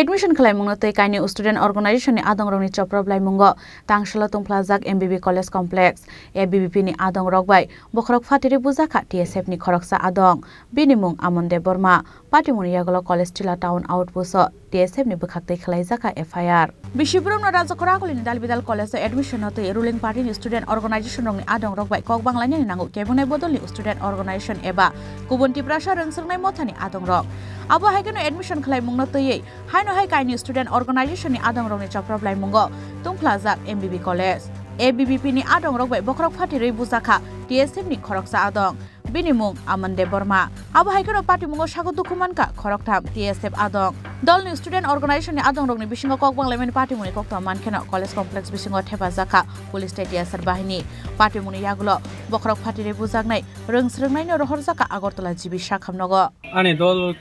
Admission khlaimung tei kaini student organization ni adong rok ni choprop laimungo tangshala tungplajak MBB College Complex ABBP ni adong rok bai bokrok fatiri bujaka TSF ni khoroksa adong binimung Amonde Borma patimuni yagolo college tila town outpost TSF ni bukhakte khlaijaka FIR Bishibrum na rajakora ni dalbidal college admission tei ruling party ni student organization rok ni adong rok bai kok banglani ni nangu kebunai bodol ni student organization eba kubunti prasha rengsungnai mothani adong rok abo haikeno admission khlaimung tei haino hai kaini student organization ni adong rok ni choprop laimungo tungplajak MBB College ABBP ni adong rok bai bokrok fatirei bujaka TSF ni khoroksa adong binimung Amonde Borma abo haikeno party mungo sago dukumanka khoroktham TSF adong dol ni student organization ni adong rok ni bisingo kokbang laimani party muni kokta mankeno college complex bisingo thepajaka police state yasar bahini party muni yagulo bokrok fatirei bujaknai rengsrungnai no rohorjaka Agartala jibi sakhamnogo ani dol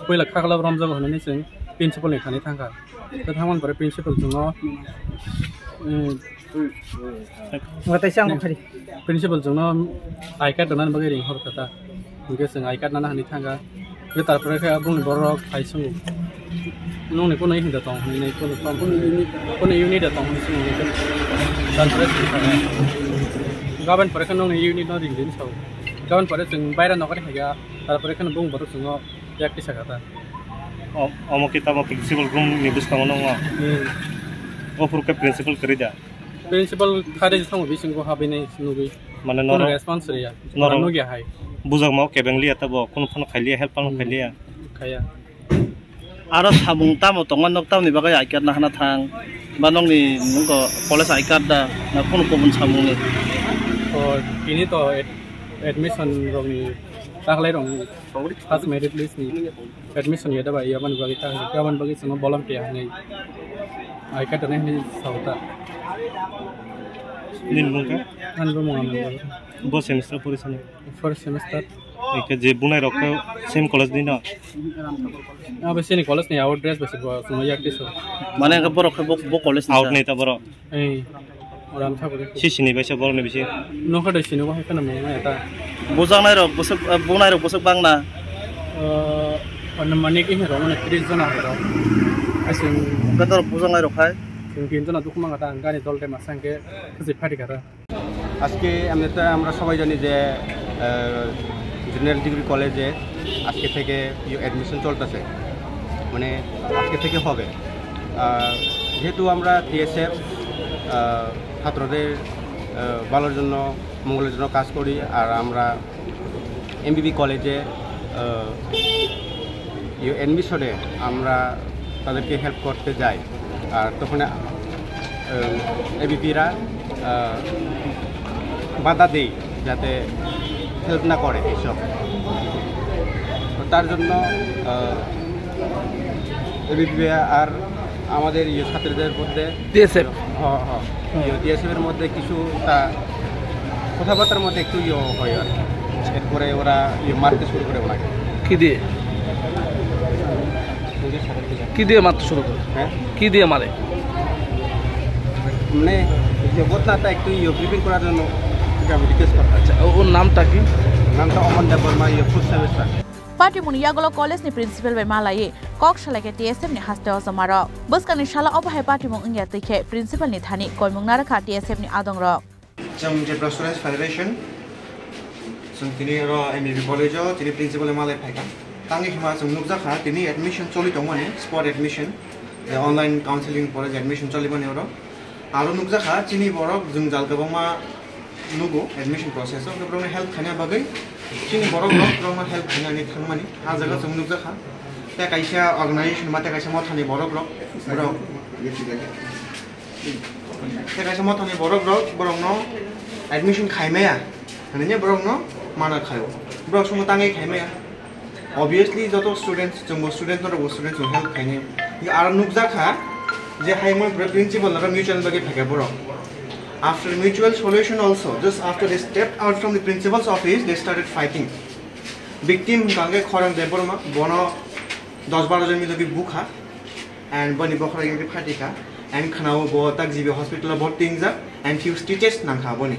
पहिला खागला रमजाब होनानै जों principal नि थानाय थांगा दा थांमान परे principal जों principal जों I card दनानै बगे रिं हरता बिगे जों आई कार्ड नाना हानि थांगा बे तारपरे का बुंनि बरक फाइसुं नोंनि कोनै हिंदा दं नै कोनै युनिट दं होनसुं तारपरे गाबोन परे का नोंनि युनिट न रिं दिन साव गाबोन परे जों बायरा नगरे हैगा तारपरे का बुं बर जों याक्ति सकता अमो किताब प्रिंसिपल रूम निबुस कामनो ओफर के प्रिंसिपल करि जा प्रिंसिपल खारे जसं बिसिंगो हाबिनै नुबि माने नरो रेस्पॉन्स रिया नरो गया हाय बुजाक माव केबेंलि आताबो कोन फोन खाइलिया हेल्प पान खाइलिया खाया आरो साबुं तामो तंगन नक्तावनि बागै आइकार्ड ना हाना थां बा नंनि नंगो कलेज आइकार्ड दा ना कोन कोन साबुंनि ओ बिनि तो एडमिशन रंनि तागलाय रं फर्स्ट मेरिट लिस्ट नि एडमिशन या दबा याबन बागै ता गाबन बागै सनो volunteer नै आई कार्ड नै सावता दिन बुंका अनबो मंगामन बो सेमेस्टर परिसन फर्स्ट सेमेस्टर एके जे बुनाय रख सेम कॉलेज दिन अब सेनि कॉलेज नि आउट ड्रेस बसे सनो याक्ति सो माने का बरख बो कॉलेज आउट नै ता बरो ए ओराम थाबरे सिसिनि बैसा बरनि बिसे नखा दैसिनो हाय kana मंगा एता बुजांनाय रक बसक बुनाय रक बसक बांना माने कि हेरो माने 30 जना हेरो आसिं गदर बुजांनाय रक हाय जों 3 जना दुखुमांगा ता गानि दलटे मासांके खुजि फाटि कारा আজকে আমরা সবাই জানি যে জেনারেল ডিগ্রি কলেজে আজকে থেকে অ্যাডমিশন চলতেছে মানে আজকে থেকে হবে যেহেতু আমরা টিএসএফ ছাত্রদের ভালোর জন্য মঙ্গলের জন্য কাজ করি আর আমরা এমবিবি কলেজে অ্যাডমিশনে আমরা তাদেরকে হেল্প করতে যাই আর তখন এবিপিরা বাধা দেই যাতে হেল্প না করে এইসব তার জন্য এবিপি আর আমাদের ছাত্রদের মধ্যে টিএসএফ টিএসএফের মধ্যে কিছু কথাবার্তার মধ্যে একটু হয় আর এরপরে ওরা মারতে শুরু করে ওনাকে কি দিয়ে মারতে শুরু করে হ্যাঁ কি দিয়ে মারে মানে ঘটনাটা একটু ব্রিফিং করার জন্য আমি রিকোয়েস্ট করতে চাই ওর নামটা কি নামটা Amanda Verma food semester Party muni yagolo college ni principal bai malai kok shalake TSF ni haste ozamaro buskani shala obhai party mung ingya tikhe principal ni thani koimung narakha TSF ni adong ro jam je Students Federation sung tini ro MBB college tini principal malai phaika tangi hima sung nukja kha tini admission choli tongmani spot admission online counseling pore admission choli bani ro aro nukja kha tini borok jung jalgabama nugo admission process of the help khana bagai chini borok rok help khana ni thangmani ha jaga jung nukja kha ta kaisa organization mate kaisa mothani borok ta kaisa mothani borok no admission khaimaya hani borok no mana khayo borok sung tangai khaimaya obviously joto students jung student no students help khaine ar nukja kha je haimon principal ra mutual bagi thake borok after mutual solution also just after they stepped out from the principal's office they started fighting victim gange khorang de borma bono 10-12 জন মিলে বুখা and bani bokhra yeng phatika and khanao bo tak jibe hospital bhorti ingja and few stitches nang kha boni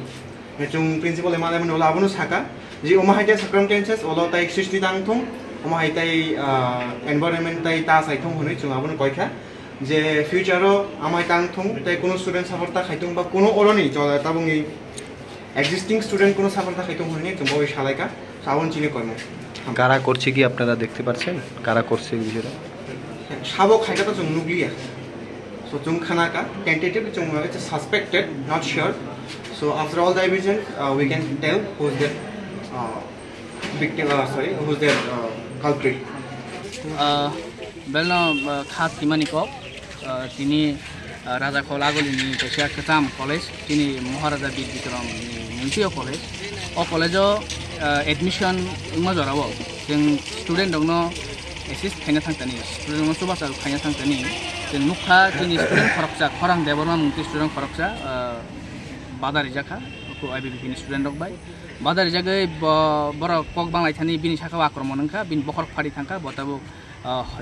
chung principal emale mon ola abono saka ji oma haite circumstances olo ta 60 tang thung আমাই তাই environment তাই তা সাইথং হনে जों আবন কয়খা যে ফিউচারও আমাই তাংথং তাই কোনো স্টুডেন্ট সাফারতা খাইথং বা কোনো অলনি তাবং এই এক্সিস্টিং স্টুডেন্ট কোনো সাফারতা খাইথং হনে जों বই শালাইকা সাবন চিনি কর্ম কারা করছে কি আপনারা দেখতে পাচ্ছেন কারা করছে এই বিষয়টা সাবক খাইটা जों नुग्लिया so जों खानाका tentative जों it's suspected not sure so after all the evidence we can tell who's the victim who's the culprit belno khat kimani ko tini raja kholagoli ni pesia ketam college tini maharaja bir bikram munsio college o college admission majorabo जों student dongno assist khaina thangtani student dongno subasa khaina thangtani जों नुखा जोंनि student खरकसा खरां Debbarma मुंति student खरकसा बादारि जाखा को IBP नि student रकबाय बादारि जागै बर कक बांलायथानि बिनि साखा आक्रमण नंखा बिनि बखर फारि थांखा बताबो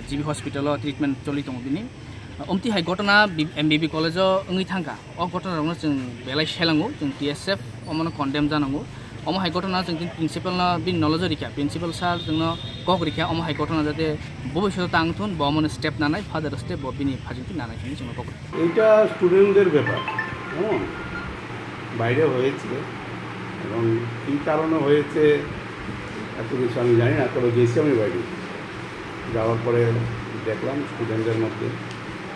जीबी हॉस्पिटल ट्रिटमेंट चलि दङ बिनि अमति हाय घटना एमबीबी कॉलेज ओंगै थांखा अ घटना रंनो जों बेलाय सेलांगो जों टीएसएफ अमनो कन्डेम जानांगो अम हाय घटना जों प्रिन्सिपल न बिन नलेज रिखा प्रिन्सिपल सार जोंनो कक रिखा अम हाय घटना जाते भविष्यत तांथुन बमन स्टेप नानाय फादार स्टेप बिनि फाजिति नानाय खिनि जों कक এটা স্টুডেন্টদের ব্যাপার হ্যাঁ বাইরে হয়েছে এবং কী কারণে হয়েছে এত কিছু আমি জানি না তবে গেছি আমি বাইরে যাওয়ার পরে দেখলাম স্টুডেন্টদের মধ্যে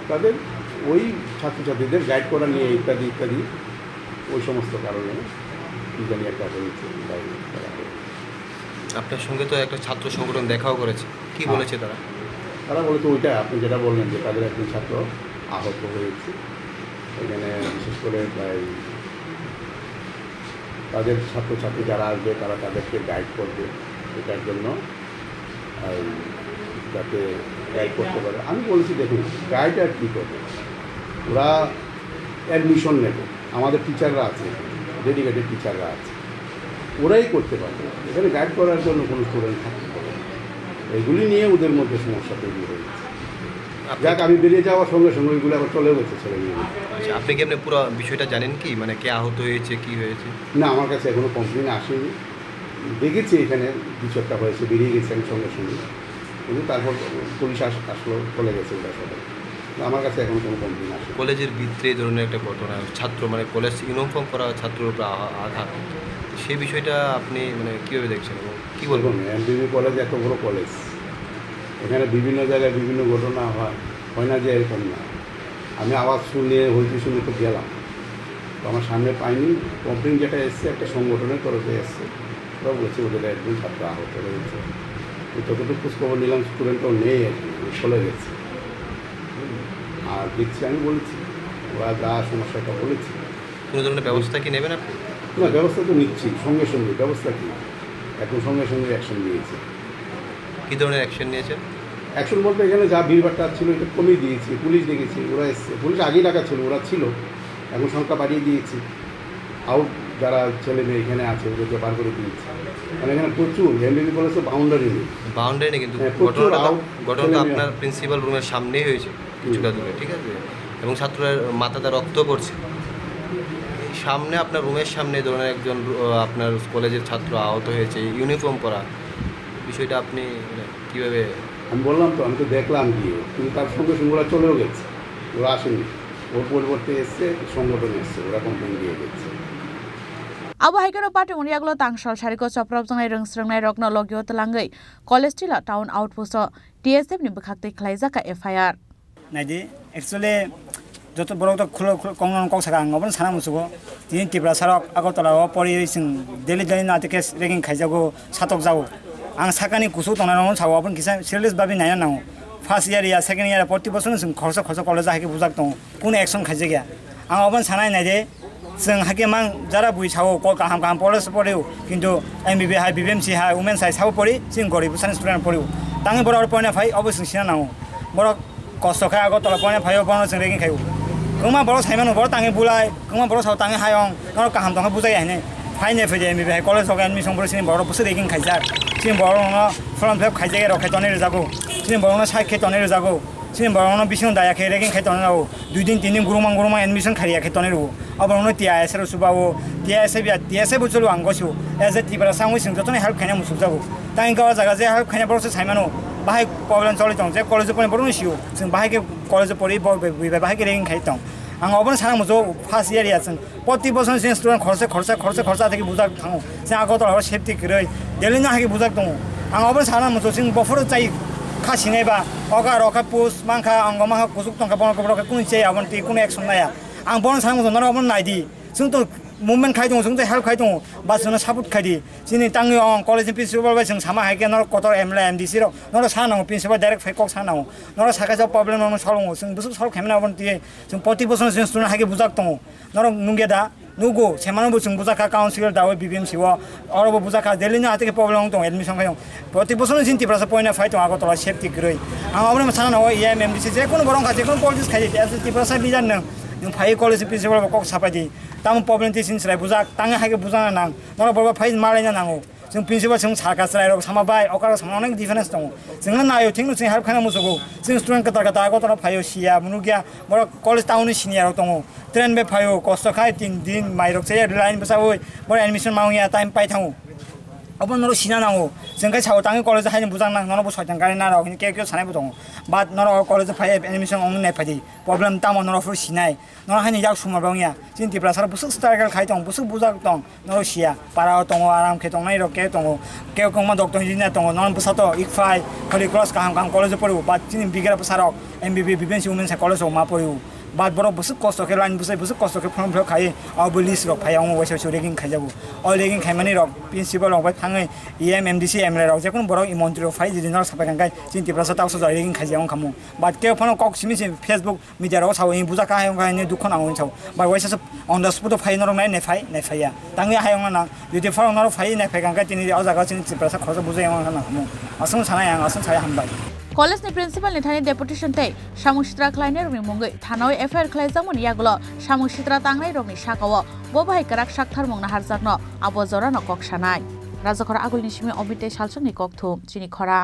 তাদের ওই ছাত্রছাত্রীদের গাইড করা নিয়ে ইত্যাদি ইত্যাদি ওই সমস্ত কারণে কী জানি একটা হয়েছে বাইরে করা হয়েছে আপনার সঙ্গে তো একটা ছাত্র সংগঠন দেখাও করেছে কি বলেছে তারা তারা বলেছে ওইটা আপনি যেটা বললেন যে তাদের একজন ছাত্র আহত হয়েছে এখানে বিশেষ করে প্রায় তাদের ছাত্রছাত্রী যারা আসবে তারা তাদেরকে গাইড করবে এটার জন্য যাতে গাইড করতে পারে আমি বলছি দেখুন গাইড আর কী করবে ওরা অ্যাডমিশন নেবে আমাদের টিচাররা আছে ডেডিকেটেড টিচাররা আছে ওরাই করতে পারবে এখানে গাইড করার জন্য কোনো স্টুডেন্ট থাকতে পারে এগুলি নিয়ে ওদের মধ্যে সমস্যা তৈরি হয়েছে যাক আমি বেরিয়ে যাওয়ার সঙ্গে সঙ্গে ওইগুলো আবার চলে গেছে ছেলে মেয়ে আচ্ছা আপনি কি আপনি পুরো বিষয়টা জানেন কি মানে কে আহত হয়েছে কি হয়েছে না আমার কাছে এখনও কমপ্লেন আসেনি দেখেছি এখানে কিছু একটা হয়েছে বেরিয়ে গেছে আমি সঙ্গে সঙ্গে কিন্তু তারপর পুলিশ আসলো চলে গেছে ওটা সবাই আমার কাছে এখন কোনো কমপ্লেন আসে কলেজের ভিতরে এই ধরনের একটা ঘটনা ছাত্র মানে কলেজ ইউনিফর্ম করা ছাত্রের উপর আঘাত সেই বিষয়টা আপনি মানে কীভাবে দেখছেন এবং কী বলবেন এমবিবি কলেজ এত বড় কলেজ এখানে বিভিন্ন জায়গায় বিভিন্ন ঘটনা হয় না যে এরকম না আমি আওয়াজ শুনে হইতে শুনে তো গেলাম তো আমার সামনে পাইনি কমপ্লেন যেটা এসছে একটা সংগঠনের তরফে এসছে ওরা বলছে ওদের একজন ছাত্র আহত রয়েছে যতটুকু খোঁজখবর নিলাম স্টুডেন্টও নেই আর কি চলে গেছে আর দেখছি আমি বলেছি ওরা যা সমস্যাটা বলেছি কোনো ধরনের ব্যবস্থা কি নেবেন আপনি না ব্যবস্থা তো নিচ্ছি সঙ্গে সঙ্গে ব্যবস্থা কী এখন সঙ্গে সঙ্গে অ্যাকশন নিয়েছি কী ধরনের অ্যাকশন নিয়েছেন অ্যাকশন বলতে এখানে যা ভিড়ভাড়টা ছিল এটা কমিয়ে দিয়েছি পুলিশ ডেকেছি ওরা এসছে পুলিশ আগেই ডাকা ছিল ওরা ছিল এখন সংখ্যা বাড়িয়ে দিয়েছি আউট যারা ছেলে মেয়ে এখানে আছে ওদেরকে বার করে দিয়েছি মানে এখানে প্রচুর এমবিবি কলেজ তো বাউন্ডারি নেই কিন্তু ঘটনাটা আপনার প্রিন্সিপাল রুমের সামনেই হয়েছে কিছুটা দূরে ঠিক আছে এবং ছাত্রের মাথাতে রক্ত পড়ছে সামনে আপনার রুমের সামনে ধরনের একজন আপনার কলেজের ছাত্র আহত হয়েছে ইউনিফর্ম পরা বিষয়টা আপনি কীভাবে আমি বললাম তো আমি তো দেখলাম গিয়ে কিন্তু তার সঙ্গে সঙ্গে ওরা চলেও গেছে ওরা আসেনি ওর পরিবর্তে এসছে সংগঠন এসছে ওরা কমপ্লেন দিয়ে গেছে Abo haikano party uniaglo tangshal shariko choprop jangai rungsrungnai rokno logyo tlangai college tila town outpost TSF ni bkhakte khlaijaka FIR naidi actually joto borok to khulo kongon kok saka ngobon sana musugo tin tibra sarok agotala o pori sing daily na te ranking khaijago satok jago ang sakani kusu tonarong sawo abon kisa serious babi naina nang first year ya second year proti boson sing khorsa college haike bujak tong kun action khaijega ang abon sanai naide जों हाकेमां Zara Bui Sao को गाहाम गाहाम परेस परेउ किन्तु एमबिबि हाय बिबिएमसि हाय women साइ साव परि जों गरि Busan student Pareu ताङे बर पयना phi अबस्थिं सिना now बर कष्टखा आगो तल पयना फाइ बन जों रेगिं खायउ गमा बर साइमान बर ताङे बुलाय गमा बर साव ताङे हायं नर गाहाम दङ बुजाय हाने फाइने फैदे एमबिबि हाय कलेज हग एडमिशन पर सिनि बर बुस रेगिं खाइजार सिनि बर न फर्म फेप खाइजागे रखे तने जागो सिनि बर न साइखे तने जागो सिनि बर न बिसिं दायाखे रेगिं खाइ तने नाउ 2 दिन 3 दिन गुरुमां एडमिशन खारियाखे तने रु अब टिआइएस सुबाओ TSA buchulu angoshu as a tibra sangwi sing jotone help khanya musujago tang gawa jaga je help khanya borose saimano bahai problem choli tong je college pone borun shiu sing bahai ke college pori bahai ke ring khai tong ang obon sana mujo first year ya sing 40% sing student khorsa theki bujak thango sing ago to safety kiroi delhi na hagi bujak tong ang obon sana mujo sing buffer chai kha singai ba oga roka pus mangkha angoma ha kusuk tong ka bon ko kun che abon ti kun action na ya ang bon sana mujo nora obon naidi sing to movement khai dong sing help khai dong ba suna sabut khai di sini tang yong college principal ba sing sama ha ke nor kotor MLA MDC ro nor sana principal direct fai kok sana nor saka ja problem no solong sing busuk sol khamna bon ti sing 40% sing student ha ke bujak tong nor nungge da nugo semana bu sing bujak ka council da BBMC wa oro bu bujak ka delhi na ate ke problem tong admission khai 40% sing ti prasa point fight tong ago to safety groi ang obne sana no MDC je kono borong ka je kono politics khai di as ti prasa bijan nang yung phai college principal ba kok sapadi tam problem ti sin srai bujak tang ha ke bujana nang nor borba phai malai na nango sing principal sing chaka srai ro sama bai okara sama onek difference tong sing na yo thing sing help khana musugo sing student ka ta ko to phai sia munugya bor college town senior tong train be phai cost khai 3 din mai rok che line basa oi bor admission maung ya time pai thang अपन नरो सिना नांगो जोंखाय साव तांगे college हायनि बुजां नां नरो सयतां गारि ना रखनि के सानाय बुदं बाट नरो कलेज फाय एडमिशन ऑन नाय फादि प्रॉब्लम ताम नरो फुर सिनाय नरो हायनि याक सुमा बांगिया जिन तिप्रा सार बुसुक स्ट्रागल खाय दं बुसुक बुजाक दं नरो सिया पारा दं आराम खे दं नाय रके दं के कोमा डॉक्टर इंजिनियर दं नरो बुसातो इक्फाय खलि क्रॉस काम कलेज पड़ो बाट जिन बिगरा पसारक एमबीबी बिबेन्सी वुमेन्स कलेज मा पड़ो बात बरो बुसुक कष्ट के लाइन बुसुक कष्ट के फर्म खाय अब लिस्ट रक फाय आं वैसे रेगिं खायजाबो अ रेगिं खायमानि रक प्रिन्सिपल रक थाङै MDC MLA रक जेकुन बर इमन्त्रि रक फाय जिदिन साफाय गांगाय चिन्ति प्रासा तावसो जाय रेगिं खायजां खामु बात के फनो कक सिमिसि फेसबुक मिडिया रक साव बुजा का हायं गायने दुखन आं साव बा वैसे अन द स्पॉट फाय नरक नाय नेफाया ताङै हायं ना जुदि फरं नरक फाय नेफाय गांगाय तिनि अ जागा चिन्ति प्रासा खरसा बुजाय आं खामु असं सानाय आं असं साय हामबाय कलेज नि प्रिन्सिपल नि थानि डेपुटेशन तै सामुसित्रा क्लाइने रनि मुंगै थानाव एफआईआर खालायजामोन यागुलो सामुसित्रा तांनाय रनि साकाव बो बाहाय कराक साक्थार मंगना हारजाकनो आबो जरा न कक सानाय राजाखर आगुलनि सिमे अबिते सालसनि ककथु चिनि खरा